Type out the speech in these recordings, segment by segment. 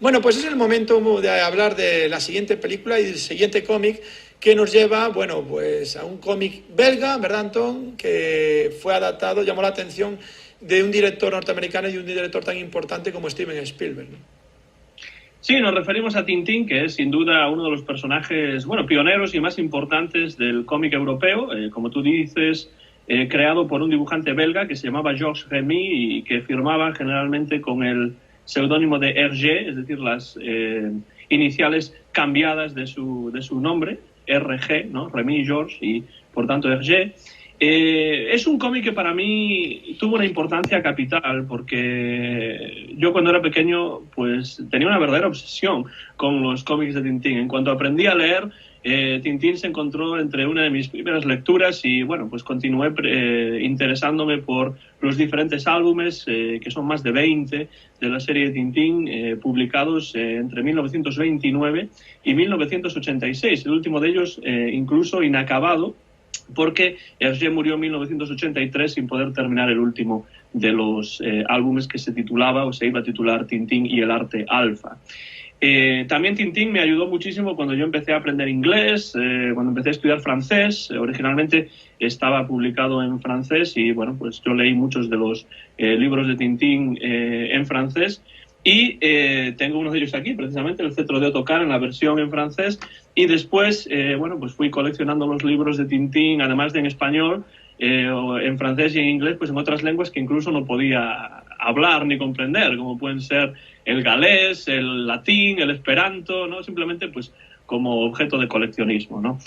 Bueno, pues es el momento de hablar de la siguiente película y del siguiente cómic que nos lleva, bueno, pues a un cómic belga, ¿verdad, Antón? Que fue adaptado, llamó la atención de un director norteamericano y un director tan importante como Steven Spielberg, ¿no? Sí, nos referimos a Tintín, que es sin duda uno de los personajes, bueno, pioneros y más importantes del cómic europeo, como tú dices, creado por un dibujante belga que se llamaba Georges Remy y que firmaba generalmente con el seudónimo de Hergé, es decir, las iniciales cambiadas de su nombre, RG, ¿no? Remy Georges y por tanto Hergé. Es un cómic que para mí tuvo una importancia capital porque yo cuando era pequeño pues tenía una verdadera obsesión con los cómics de Tintín. En cuanto aprendí a leer, Tintín se encontró entre una de mis primeras lecturas y bueno, pues continué interesándome por los diferentes álbumes, que son más de 20 de la serie de Tintín, publicados entre 1929 y 1986. El último de ellos incluso inacabado, porque Hergé murió en 1983 sin poder terminar el último de los álbumes que se titulaba o se iba a titular Tintín y el arte alfa. También Tintín me ayudó muchísimo cuando yo empecé a aprender inglés, cuando empecé a estudiar francés. Originalmente estaba publicado en francés y bueno, pues yo leí muchos de los libros de Tintín en francés. Y tengo uno de ellos aquí, precisamente, El cetro de Ottokar, en la versión en francés. Y después, bueno, pues fui coleccionando los libros de Tintín, además de en español, en francés y en inglés, pues en otras lenguas que incluso no podía hablar ni comprender, como pueden ser el galés, el latín, el esperanto, ¿no? Simplemente, pues, como objeto de coleccionismo, ¿no?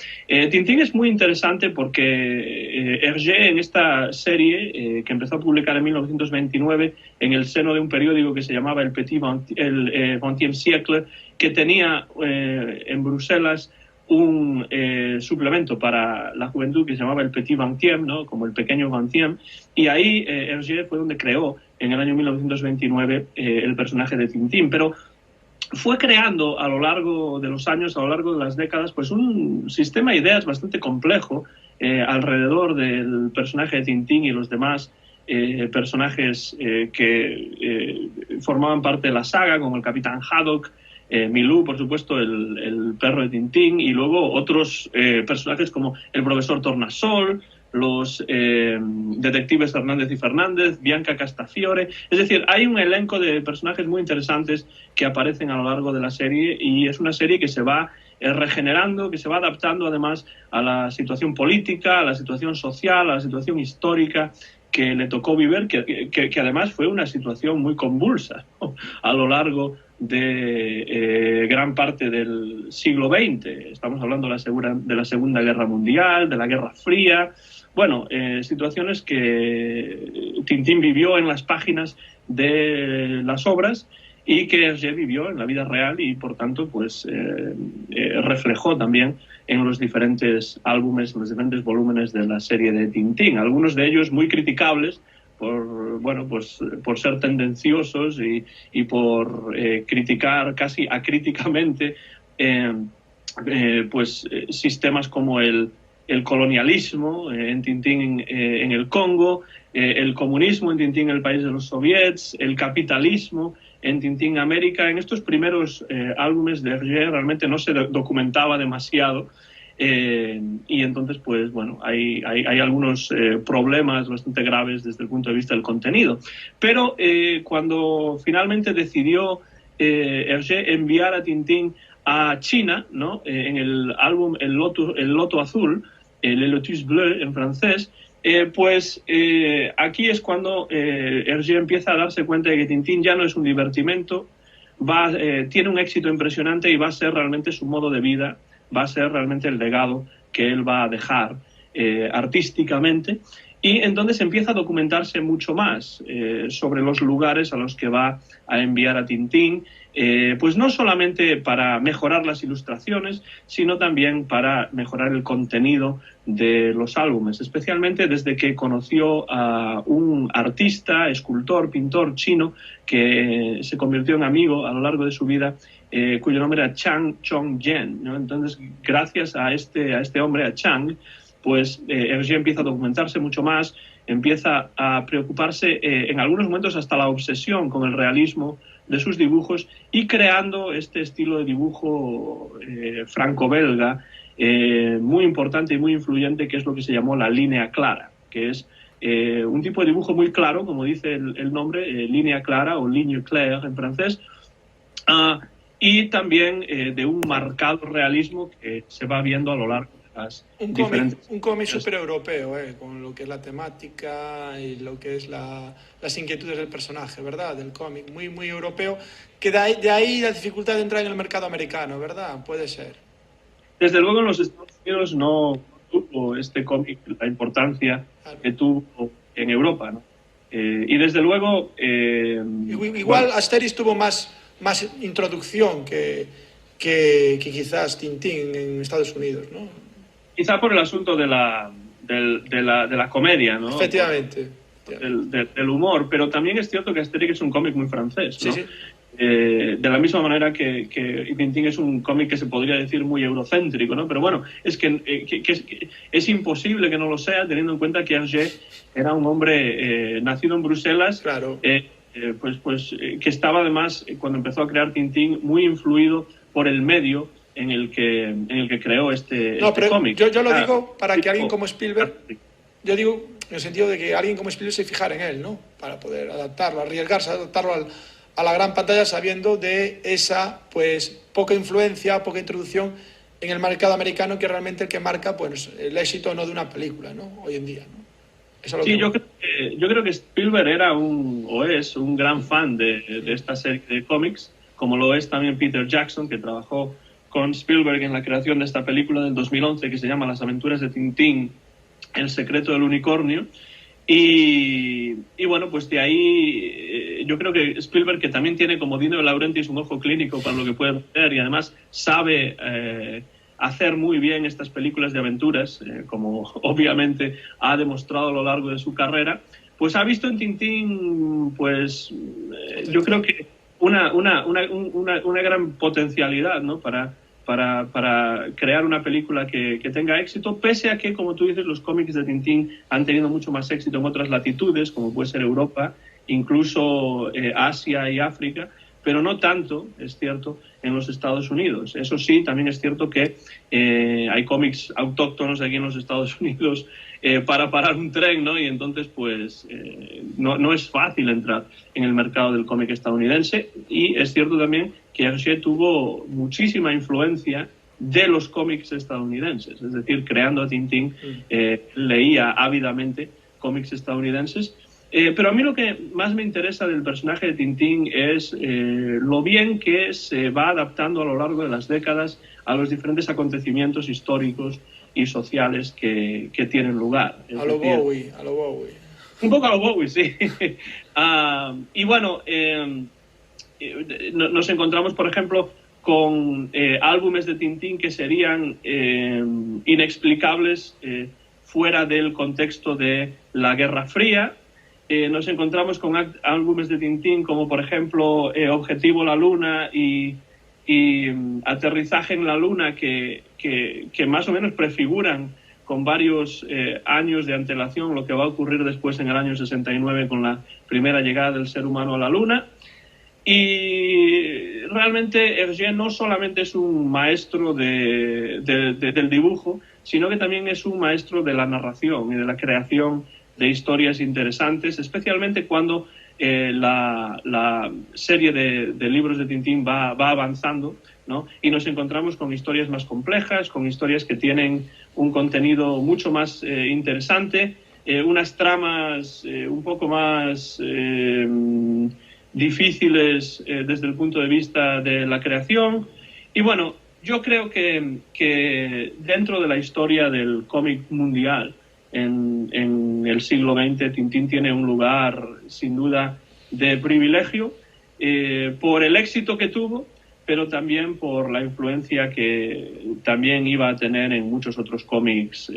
Tintín es muy interesante porque Hergé en esta serie, que empezó a publicar en 1929 en el seno de un periódico que se llamaba el XXe siècle, que tenía en Bruselas un suplemento para la juventud que se llamaba el Petit Vingtième, ¿no? Como el pequeño Vingtième, y ahí Hergé fue donde creó en el año 1929 el personaje de Tintín, pero fue creando a lo largo de los años, a lo largo de las décadas, pues un sistema de ideas bastante complejo alrededor del personaje de Tintín y los demás personajes que formaban parte de la saga, como el Capitán Haddock, Milou, por supuesto, el perro de Tintín, y luego otros personajes como el profesor Tornasol, los detectives Hernández y Fernández, Bianca Castafiore. Es decir, hay un elenco de personajes muy interesantes que aparecen a lo largo de la serie, y es una serie que se va regenerando, que se va adaptando además a la situación política, a la situación social, a la situación histórica que le tocó vivir, que además fue una situación muy convulsa, ¿no? A lo largo de gran parte del siglo XX. Estamos hablando de la Segunda Guerra Mundial, de la Guerra Fría. Bueno, situaciones que Tintín vivió en las páginas de las obras y que Hergé vivió en la vida real y, por tanto, pues reflejó también en los diferentes álbumes, en los diferentes volúmenes de la serie de Tintín. Algunos de ellos muy criticables por, bueno, pues, por ser tendenciosos y por criticar casi acríticamente sistemas como el colonialismo en Tintín en el Congo, el comunismo en Tintín en el país de los soviets, el capitalismo en Tintín América. En estos primeros álbumes de Hergé realmente no se documentaba demasiado, y entonces, pues bueno, hay algunos problemas bastante graves desde el punto de vista del contenido. Pero cuando finalmente decidió Hergé enviar a Tintín a China, ¿no? En el álbum El Loto Azul, Le Lotus Bleu en francés, aquí es cuando Hergé empieza a darse cuenta de que Tintín ya no es un divertimento, tiene un éxito impresionante y va a ser realmente su modo de vida, va a ser realmente el legado que él va a dejar artísticamente. Y entonces empieza a documentarse mucho más sobre los lugares a los que va a enviar a Tintín, pues no solamente para mejorar las ilustraciones, sino también para mejorar el contenido de los álbumes, especialmente desde que conoció a un artista, escultor, pintor chino que se convirtió en amigo a lo largo de su vida, cuyo nombre era Chang Chong-jen, ¿no? Entonces, gracias a este hombre, a Chang, pues Hergé empieza a documentarse mucho más, empieza a preocuparse en algunos momentos hasta la obsesión con el realismo de sus dibujos y creando este estilo de dibujo franco-belga muy importante y muy influyente, que es lo que se llamó la línea clara, que es un tipo de dibujo muy claro, como dice el nombre, línea clara o ligne claire en francés, y también de un marcado realismo que se va viendo a lo largo de las diferentes... Un cómic súper europeo, con lo que es la temática y lo que es las inquietudes del personaje, ¿verdad? Del cómic, muy, muy europeo, que de ahí la dificultad de entrar en el mercado americano, ¿verdad? Puede ser. Desde luego en los Estados Unidos no tuvo este cómic la importancia que tuvo en Europa, ¿no? Y desde luego... Igual bueno, Asterix tuvo más introducción que quizás Tintín en Estados Unidos, ¿no? Quizá por el asunto de la comedia, ¿no? Efectivamente. Del humor, pero también es cierto que Asterix es un cómic muy francés, ¿no? Sí, sí. De la misma manera que Tintín es un cómic que se podría decir muy eurocéntrico, ¿no? Pero bueno, es que es imposible que no lo sea, teniendo en cuenta que Hergé era un hombre nacido en Bruselas, Claro. Que estaba además, cuando empezó a crear Tintín, muy influido por el medio en el que creó este cómic. Yo lo digo para que alguien como Spielberg, yo digo en el sentido de que alguien como Spielberg se fijara en él, ¿no? Para poder adaptarlo, arriesgarse, adaptarlo a la gran pantalla, sabiendo de esa pues poca influencia, poca introducción en el mercado americano, que es realmente el que marca pues el éxito no de una película, ¿no? Hoy en día, ¿no? Eso es sí, yo creo que Spielberg era es un gran fan de esta serie de cómics, como lo es también Peter Jackson, que trabajó con Spielberg en la creación de esta película del 2011 que se llama Las aventuras de Tintín, El secreto del unicornio. Y bueno, pues de ahí yo creo que Spielberg, que también tiene como Dino De Laurentiis un ojo clínico para lo que puede hacer y además sabe hacer muy bien estas películas de aventuras, como obviamente ha demostrado a lo largo de su carrera, pues ha visto en Tintín, pues yo creo que una gran potencialidad, ¿no? para crear una película que tenga éxito, pese a que, como tú dices, los cómics de Tintín han tenido mucho más éxito en otras latitudes, como puede ser Europa, incluso Asia y África, pero no tanto, es cierto, en los Estados Unidos. Eso sí, también es cierto que hay cómics autóctonos aquí en los Estados Unidos para parar un tren, ¿no? Y entonces, pues, no es fácil entrar en el mercado del cómic estadounidense. Y es cierto también que Hergé tuvo muchísima influencia de los cómics estadounidenses. Es decir, creando a Tintín, leía ávidamente cómics estadounidenses. Pero a mí lo que más me interesa del personaje de Tintín es lo bien que se va adaptando a lo largo de las décadas a los diferentes acontecimientos históricos y sociales que tienen lugar. A lo Bowie. Un poco a lo Bowie, sí. Y bueno, nos encontramos, por ejemplo, con álbumes de Tintín que serían inexplicables fuera del contexto de la Guerra Fría. Nos encontramos con álbumes de Tintín como, por ejemplo, Objetivo la Luna y Aterrizaje en la Luna, que más o menos prefiguran con varios años de antelación lo que va a ocurrir después en el año 69 con la primera llegada del ser humano a la Luna. Y realmente Hergé no solamente es un maestro del dibujo, sino que también es un maestro de la narración y de la creación de historias interesantes, especialmente cuando la serie de libros de Tintín va avanzando, ¿no? Y nos encontramos con historias más complejas, con historias que tienen un contenido mucho más interesante, unas tramas un poco más difíciles desde el punto de vista de la creación. Y bueno, yo creo que dentro de la historia del cómic mundial en el siglo XX, Tintín tiene un lugar sin duda de privilegio por el éxito que tuvo, pero también por la influencia que también iba a tener en muchos otros cómics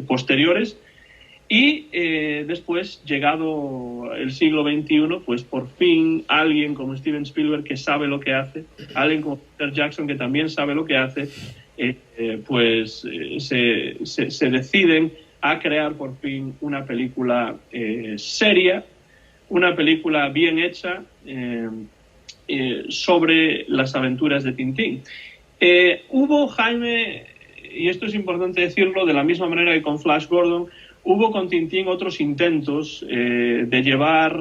posteriores. Y después, llegado el siglo XXI, pues por fin alguien como Steven Spielberg, que sabe lo que hace, alguien como Peter Jackson, que también sabe lo que hace, se deciden a crear por fin una película seria, una película bien hecha, sobre las aventuras de Tintín. Hubo, Jaime, y esto es importante decirlo, de la misma manera que con Flash Gordon, hubo con Tintín otros intentos de llevar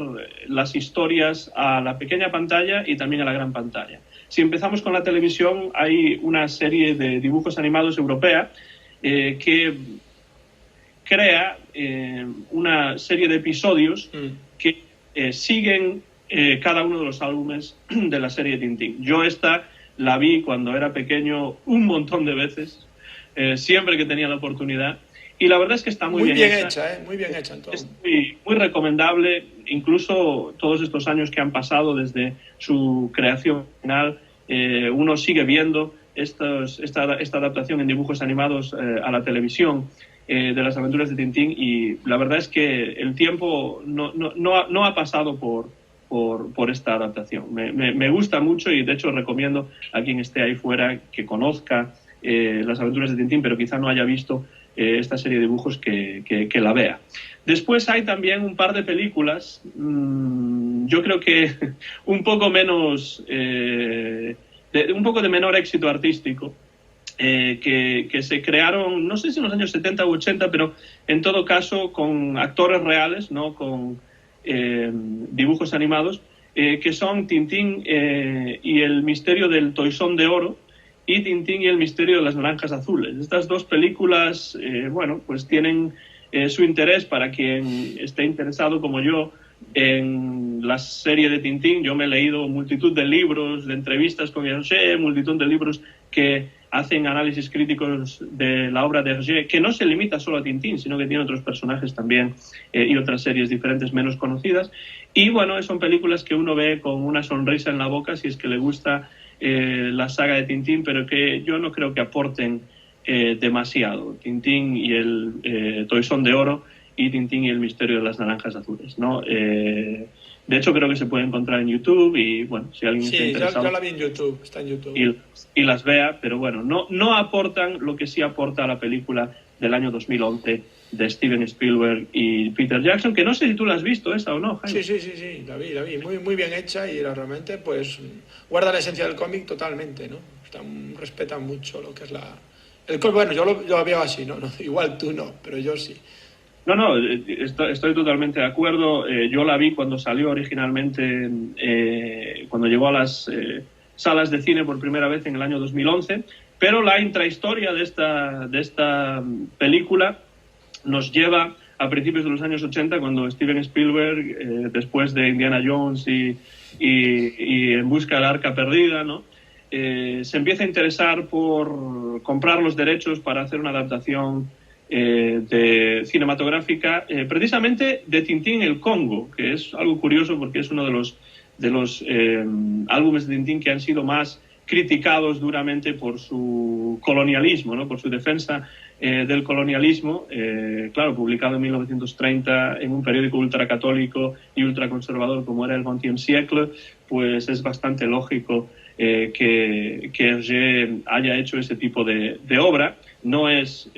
las historias a la pequeña pantalla y también a la gran pantalla. Si empezamos con la televisión, hay una serie de dibujos animados europea que crea una serie de episodios que siguen cada uno de los álbumes de la serie de Tintín. Yo esta la vi cuando era pequeño un montón de veces, siempre que tenía la oportunidad, y la verdad es que está muy bien hecha. Muy bien hecha, entonces. Es muy recomendable, incluso todos estos años que han pasado desde su creación final, uno sigue viendo esta adaptación en dibujos animados a la televisión de las aventuras de Tintín, y la verdad es que el tiempo no ha pasado por esta adaptación. Me gusta mucho, y de hecho recomiendo a quien esté ahí fuera que conozca las aventuras de Tintín, pero quizá no haya visto esta serie de dibujos que la vea. Después hay también un par de películas, yo creo que un poco menos, un poco de menor éxito artístico, que se crearon, no sé si en los años 70 u 80, pero en todo caso con actores reales, no con dibujos animados, que son Tintín y el misterio del Toisón de Oro, y Tintín y el misterio de las naranjas azules. Estas dos películas, bueno, pues tienen su interés para quien esté interesado como yo en la serie de Tintín. Yo me he leído multitud de libros, de entrevistas con Hergé, multitud de libros que hacen análisis críticos de la obra de Hergé, que no se limita solo a Tintín, sino que tiene otros personajes también y otras series diferentes menos conocidas. Y bueno, son películas que uno ve con una sonrisa en la boca si es que le gusta la saga de Tintín, pero que yo no creo que aporten demasiado. Tintín y el Toisón de Oro y Tintín y el misterio de las naranjas azules, ¿no? De hecho, creo que se puede encontrar en YouTube y, bueno, si alguien está interesado... Sí, yo la vi en YouTube, está en YouTube. Y las vea, pero bueno, no aportan lo que sí aporta la película del año 2011 de Steven Spielberg y Peter Jackson, que no sé si tú la has visto esa o no, Jaime. Sí, la vi, muy bien hecha, y realmente pues guarda la esencia del cómic totalmente, ¿no? Respetan mucho lo que es el cómic. Bueno, yo lo veo así, ¿no? Igual tú no, pero yo sí. No, estoy totalmente de acuerdo. Yo la vi cuando salió originalmente, cuando llegó a las salas de cine por primera vez en el año 2011, pero la intrahistoria de esta película nos lleva a principios de los años 80, cuando Steven Spielberg, después de Indiana Jones y En busca del arca perdida, ¿no? Se empieza a interesar por comprar los derechos para hacer una adaptación cinematográfica, precisamente de Tintín el Congo, que es algo curioso porque es uno de los álbumes de Tintín que han sido más criticados duramente por su colonialismo, ¿no? Por su defensa del colonialismo, claro, publicado en 1930 en un periódico ultracatólico y ultraconservador como era el XXe siècle, pues es bastante lógico que Hergé haya hecho ese tipo de obra. No es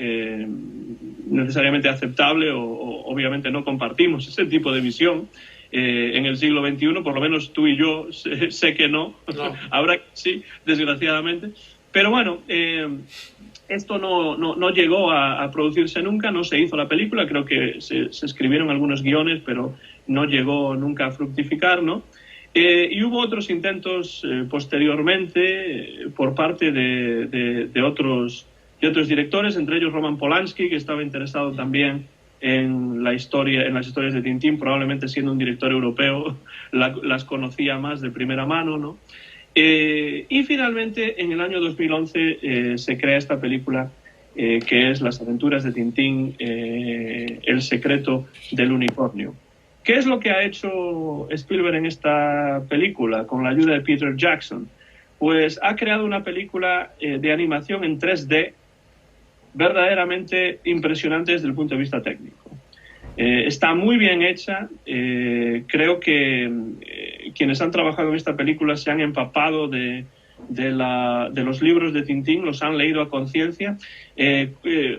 necesariamente aceptable, o obviamente no compartimos ese tipo de visión en el siglo XXI, por lo menos tú y yo sé que no. Habrá que sí, desgraciadamente, pero bueno, esto no llegó a producirse nunca, no se hizo la película, creo que se escribieron algunos guiones, pero no llegó nunca a fructificar, ¿no? Y hubo otros intentos posteriormente por parte de otros directores, entre ellos Roman Polanski, que estaba interesado también en las historias de Tintín, probablemente siendo un director europeo las conocía más de primera mano, ¿no? Y finalmente en el año 2011 se crea esta película que es Las aventuras de Tintín, el secreto del unicornio. ¿Qué es lo que ha hecho Spielberg en esta película con la ayuda de Peter Jackson? Pues ha creado una película de animación en 3D verdaderamente impresionante desde el punto de vista técnico. Está muy bien hecha. Creo que quienes han trabajado en esta película se han empapado de los libros de Tintín, los han leído a conciencia,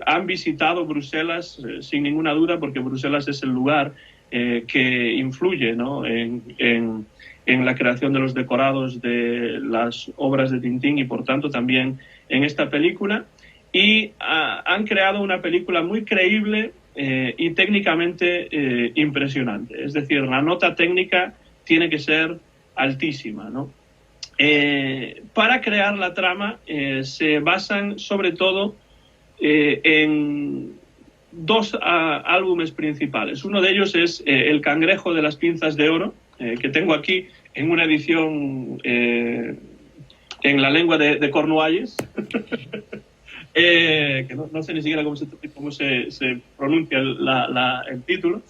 han visitado Bruselas sin ninguna duda, porque Bruselas es el lugar que influye, ¿no? en en la creación de los decorados de las obras de Tintín y por tanto también en esta película. Y han creado una película muy creíble y técnicamente impresionante. Es decir, la nota técnica tiene que ser altísima, ¿no? Para crear la trama se basan sobre todo en dos álbumes principales. Uno de ellos es El cangrejo de las pinzas de oro, que tengo aquí en una edición en la lengua de Cornualles, que no sé ni siquiera cómo se pronuncia el título.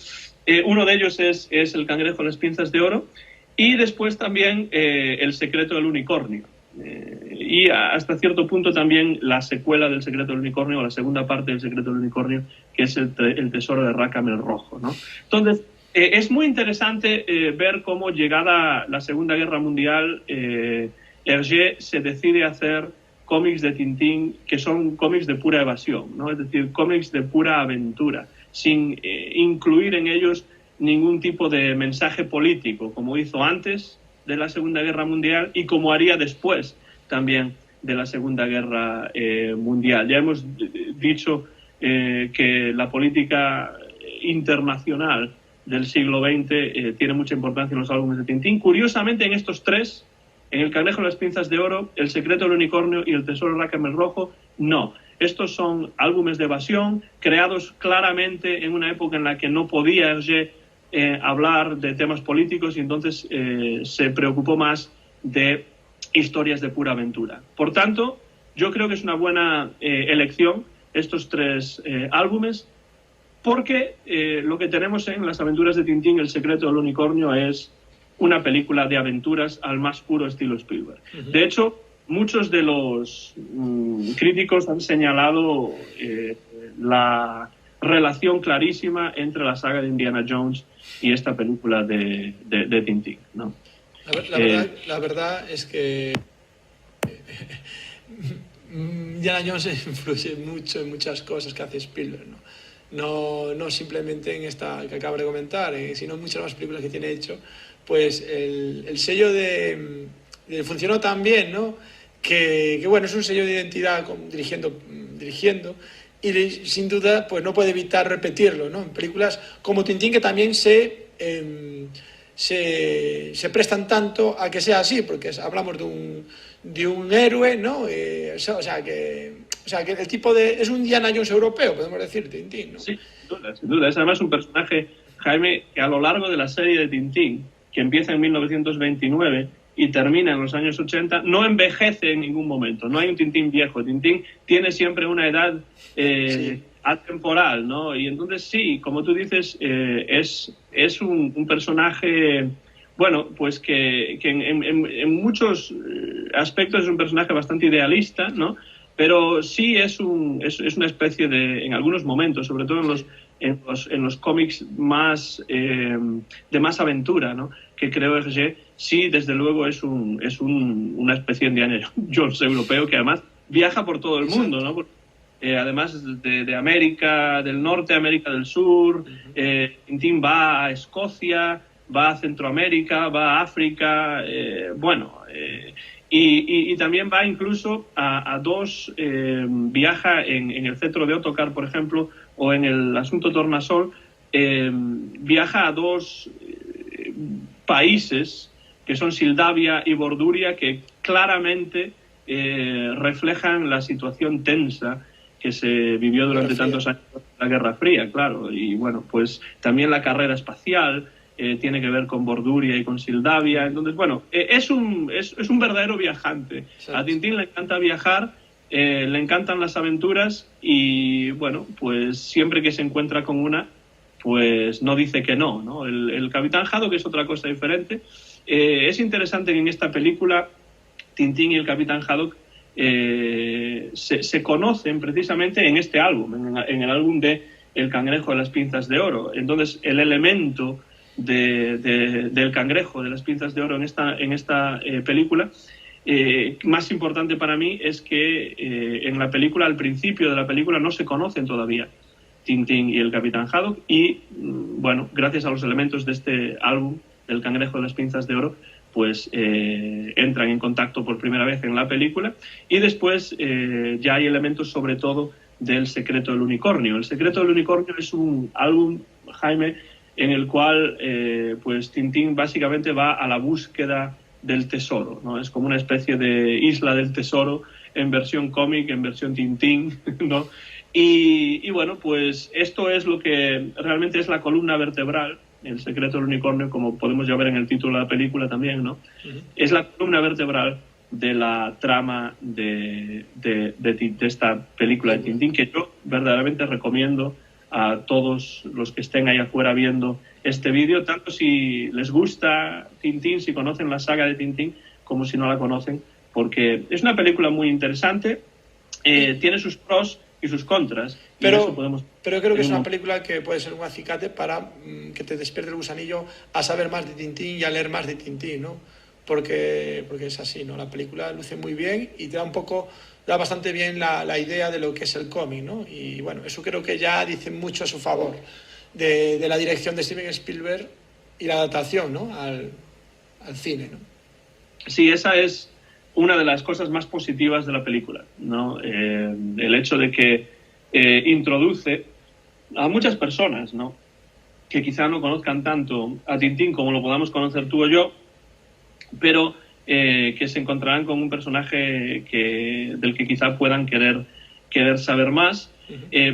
Uno de ellos es El cangrejo de las pinzas de oro, y después también El secreto del unicornio. Y hasta cierto punto también la secuela del secreto del unicornio, o la segunda parte del secreto del unicornio, que es el tesoro de Rackham el Rojo, ¿no? Entonces, es muy interesante ver cómo, llegada la Segunda Guerra Mundial, Hergé se decide a hacer cómics de Tintín que son cómics de pura evasión, ¿no? Es decir, cómics de pura aventura, sin incluir en ellos ningún tipo de mensaje político, como hizo antes de la Segunda Guerra Mundial y como haría después también de la Segunda Guerra Mundial. Ya hemos dicho que la política internacional del siglo XX tiene mucha importancia en los álbumes de Tintín. Curiosamente, en estos tres, en El cangrejo de las pinzas de oro, El secreto del unicornio y El tesoro de Rackham el Rojo, no. Estos son álbumes de evasión creados claramente en una época en la que no podía Hergé hablar de temas políticos y entonces se preocupó más de historias de pura aventura. Por tanto, yo creo que es una buena elección estos tres álbumes, porque lo que tenemos en Las aventuras de Tintín, El secreto del unicornio, es una película de aventuras al más puro estilo Spielberg. De hecho, muchos de los críticos han señalado la relación clarísima entre la saga de Indiana Jones y esta película de Tintín, ¿no? La verdad es que Indiana Jones influye mucho en muchas cosas que hace Spielberg, ¿no? No simplemente en esta que acabo de comentar, sino en muchas más películas que tiene hecho. Pues el sello funcionó tan bien, ¿no? Que bueno, es un sello de identidad dirigiendo, y sin duda pues no puede evitar repetirlo, ¿no? En películas como Tintín, que también se prestan tanto a que sea así, porque hablamos de un héroe, ¿no? O sea que el tipo es un Indiana Jones europeo, podemos decir, Tintín, ¿no? Sí, sin duda. Es además un personaje, Jaime, que a lo largo de la serie de Tintín, que empieza en 1929 y termina en los años 80, no envejece en ningún momento. No hay un Tintín viejo. Tintín tiene siempre una edad atemporal, ¿no? Y entonces sí, como tú dices, es un personaje, bueno, pues que en muchos aspectos es un personaje bastante idealista, ¿no? Pero sí es una especie de, en algunos momentos, sobre todo en los cómics más de más aventura, ¿no?, que creo Hergé, sí, desde luego es una especie de Indiana Jones europeo, que además viaja por todo el mundo, ¿no? Porque, además de América del Norte, América del Sur, Tintín va a Escocia, va a Centroamérica, va a África, y también va incluso a viaja en el cetro de Ottokar, por ejemplo, o en el asunto Tornasol, viaja a dos países que son Sildavia y Borduria, que claramente reflejan la situación tensa que se vivió durante tantos años, la Guerra Fría, claro. Y bueno, pues también la carrera espacial tiene que ver con Borduria y con Sildavia. Entonces, bueno, es un verdadero viajante. A Tintín le encanta viajar, le encantan las aventuras y, bueno, pues siempre que se encuentra con una, pues no dice que no, ¿no? El Capitán Haddock es otra cosa diferente. Es interesante que en esta película Tintín y el Capitán Haddock se conocen precisamente en este álbum, en el álbum de El cangrejo de las pinzas de oro. Entonces, el elemento del cangrejo de las pinzas de oro en esta película, más importante para mí, es que en la película, al principio de la película, no se conocen todavía Tintín y el Capitán Haddock, y bueno, gracias a los elementos de este álbum, El cangrejo de las pinzas de oro, pues entran en contacto por primera vez en la película, y después ya hay elementos sobre todo del Secreto del Unicornio. El Secreto del Unicornio es un álbum, Jaime, en el cual pues Tintín básicamente va a la búsqueda del tesoro, ¿no? Es como una especie de isla del tesoro en versión cómic, en versión Tintín, ¿no? Y bueno, pues esto es lo que realmente es la columna vertebral, el Secreto del Unicornio, como podemos ya ver en el título de la película también, ¿no? Es la columna vertebral de la trama de esta película de Tintín, que yo verdaderamente recomiendo a todos los que estén ahí afuera viendo este vídeo, tanto si les gusta Tintín, si conocen la saga de Tintín, como si no la conocen, porque es una película muy interesante, tiene sus pros y sus contras. Pero creo que es una película que puede ser un acicate para que te despierte el gusanillo a saber más de Tintín y a leer más de Tintín, ¿no? Porque es así, ¿no? La película luce muy bien y te da bastante bien la idea de lo que es el cómic, ¿no? Y bueno, eso creo que ya dice mucho a su favor de la dirección de Steven Spielberg y la adaptación, ¿no? al cine, ¿no? Sí, esa es una de las cosas más positivas de la película, ¿no? El hecho de que introduce a muchas personas, ¿no? Que quizá no conozcan tanto a Tintín como lo podamos conocer tú o yo, pero que se encontrarán con un personaje del que quizá puedan querer saber más.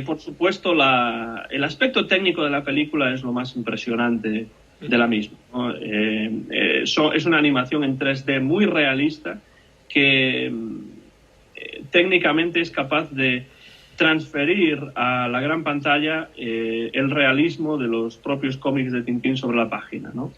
Por supuesto, el aspecto técnico de la película es lo más impresionante de la misma, ¿no? Es una animación en 3D muy realista que técnicamente es capaz de transferir a la gran pantalla el realismo de los propios cómics de Tintín sobre la página, ¿no?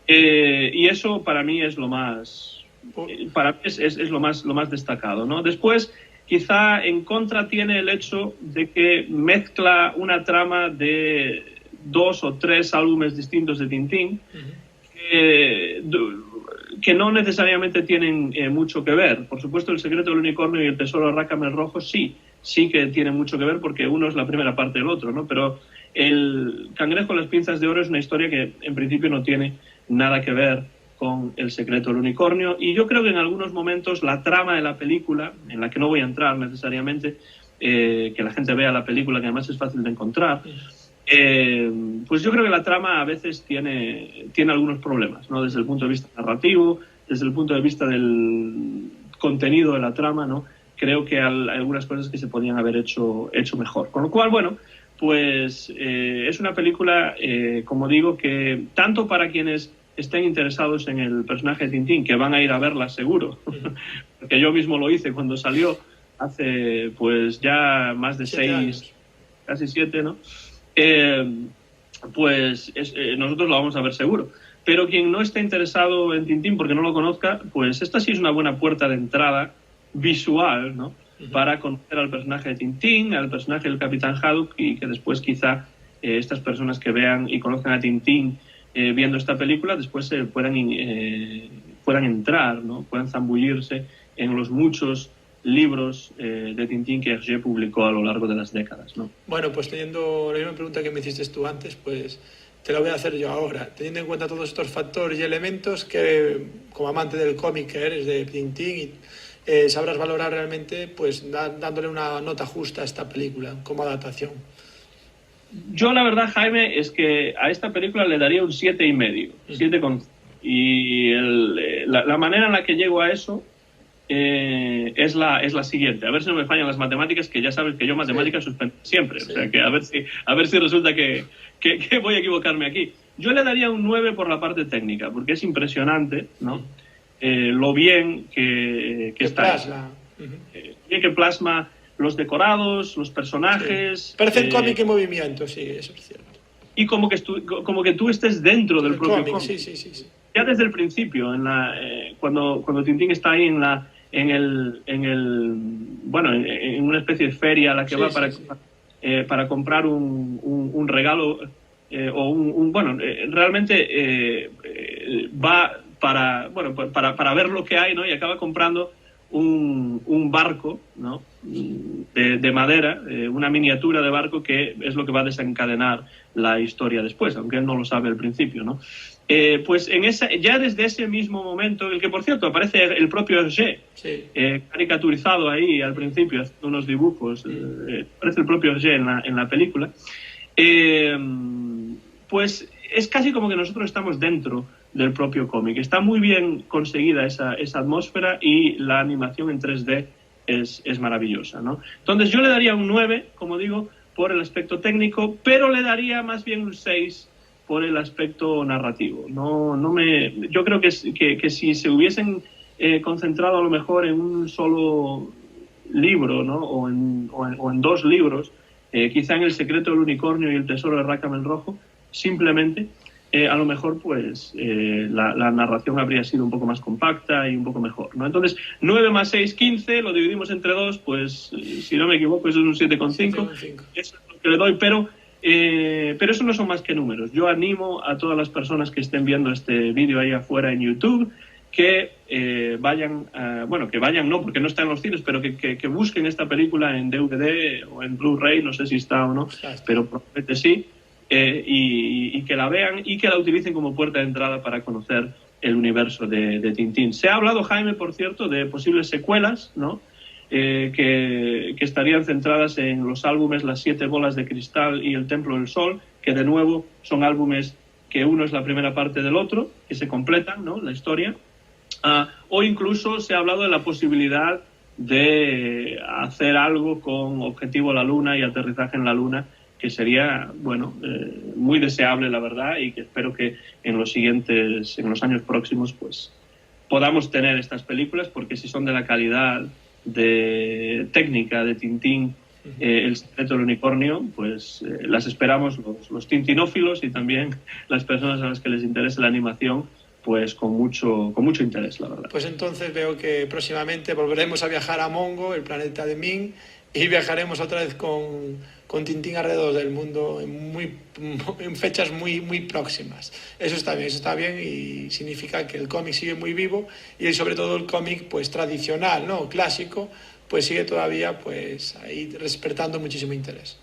Y eso para mí es lo más lo más destacado, ¿no? Después, quizá en contra tiene el hecho de que mezcla una trama de 2 o 3 álbumes distintos de Tintín que no necesariamente tienen mucho que ver. Por supuesto, El Secreto del Unicornio y El Tesoro de Rácame el Rojo sí que tienen mucho que ver, porque uno es la primera parte del otro, ¿no? Pero El Cangrejo de las Pinzas de Oro es una historia que en principio no tiene nada que ver con El Secreto del Unicornio, y yo creo que en algunos momentos la trama de la película, en la que no voy a entrar necesariamente, que la gente vea la película, que además es fácil de encontrar, pues yo creo que la trama a veces tiene algunos problemas, ¿no? Desde el punto de vista narrativo, desde el punto de vista del contenido de la trama, ¿no? Creo que hay algunas cosas que se podían haber hecho mejor. Con lo cual, bueno, pues es una película, como digo, que tanto para quienes estén interesados en el personaje de Tintín, que van a ir a verla seguro, porque yo mismo lo hice cuando salió hace pues ya más de 6, casi 7, ¿no? Pues nosotros lo vamos a ver seguro. Pero quien no esté interesado en Tintín porque no lo conozca, pues esta sí es una buena puerta de entrada visual, ¿no? Para conocer al personaje de Tintín, al personaje del Capitán Haddock, y que después quizá estas personas que vean y conozcan a Tintín viendo esta película después puedan entrar, ¿no? Puedan zambullirse en los muchos libros de Tintín que Hergé publicó a lo largo de las décadas, ¿no? Bueno, pues teniendo la misma pregunta que me hiciste tú antes, pues te la voy a hacer yo ahora. Teniendo en cuenta todos estos factores y elementos que, como amante del cómic que eres de Tintín, sabrás valorar realmente, pues dándole una nota justa a esta película como adaptación. Yo la verdad, Jaime, es que a esta película le daría un 7,5, 7,5. Y la manera en la que llego a eso es la siguiente. A ver si no me fallan las matemáticas, que ya sabes que yo matemáticas suspendo siempre. Sí. O sea, que a ver si resulta que voy a equivocarme aquí. Yo le daría un 9 por la parte técnica, porque es impresionante, ¿no? Lo bien que está plasma. Bien que plasma los decorados, los personajes. Sí. Parece el cómic en movimiento, sí, eso es cierto. Y como que tú estes dentro del propio cómic. Sí. Ya desde el principio, cuando Tintín está ahí en una especie de feria a la que va para comprar un regalo realmente va para ver lo que hay, ¿no? Y acaba comprando un barco, ¿no? de madera, una miniatura de barco que es lo que va a desencadenar la historia después, aunque él no lo sabe al principio, ¿no? Pues ya desde ese mismo momento, en el que por cierto aparece el propio Hergé, Sí. caricaturizado ahí al principio, haciendo unos dibujos, aparece el propio Hergé en la película, pues es casi como que nosotros estamos dentro del propio cómic. Está muy bien conseguida esa atmósfera y la animación en 3D es maravillosa, ¿no? Entonces yo le daría un 9, como digo, por el aspecto técnico, pero le daría más bien un 6 por el aspecto narrativo. Yo creo que si se hubiesen concentrado a lo mejor en un solo libro, ¿no? o en dos libros, quizá en El secreto del unicornio y El tesoro de Rackham el Rojo, simplemente, a lo mejor pues la narración habría sido un poco más compacta y un poco mejor, ¿no? Entonces, 9 más 6, 15, lo dividimos entre 2, pues si no me equivoco, eso es un 7,5. Eso es lo que le doy, pero eso no son más que números. Yo animo a todas las personas que estén viendo este vídeo ahí afuera en YouTube que vayan, que vayan, no, porque no está en los cines, pero que busquen esta película en DVD o en Blu-ray, no sé si está o no, pero probablemente sí, y que la vean y que la utilicen como puerta de entrada para conocer el universo de Tintín. Se ha hablado, Jaime, por cierto, de posibles secuelas, ¿no? Que estarían centradas en los álbumes Las 7 bolas de cristal y El templo del sol, que de nuevo son álbumes que uno es la primera parte del otro, que se completan, ¿no? La historia. O incluso se ha hablado de la posibilidad de hacer algo con objetivo a la Luna y aterrizaje en la Luna, que sería, muy deseable, la verdad, y que espero que en los años próximos, pues podamos tener estas películas, porque si son de la calidad de técnica de Tintín, El secreto del unicornio, pues las esperamos los tintinófilos y también las personas a las que les interese la animación, pues con mucho interés, la verdad. Pues entonces veo que próximamente volveremos a viajar a Mongo, el planeta de Ming, y viajaremos otra vez con Tintín alrededor del mundo en fechas muy, muy próximas. Eso está bien y significa que el cómic sigue muy vivo y sobre todo el cómic pues tradicional, ¿no? Clásico, pues sigue todavía pues ahí despertando muchísimo interés.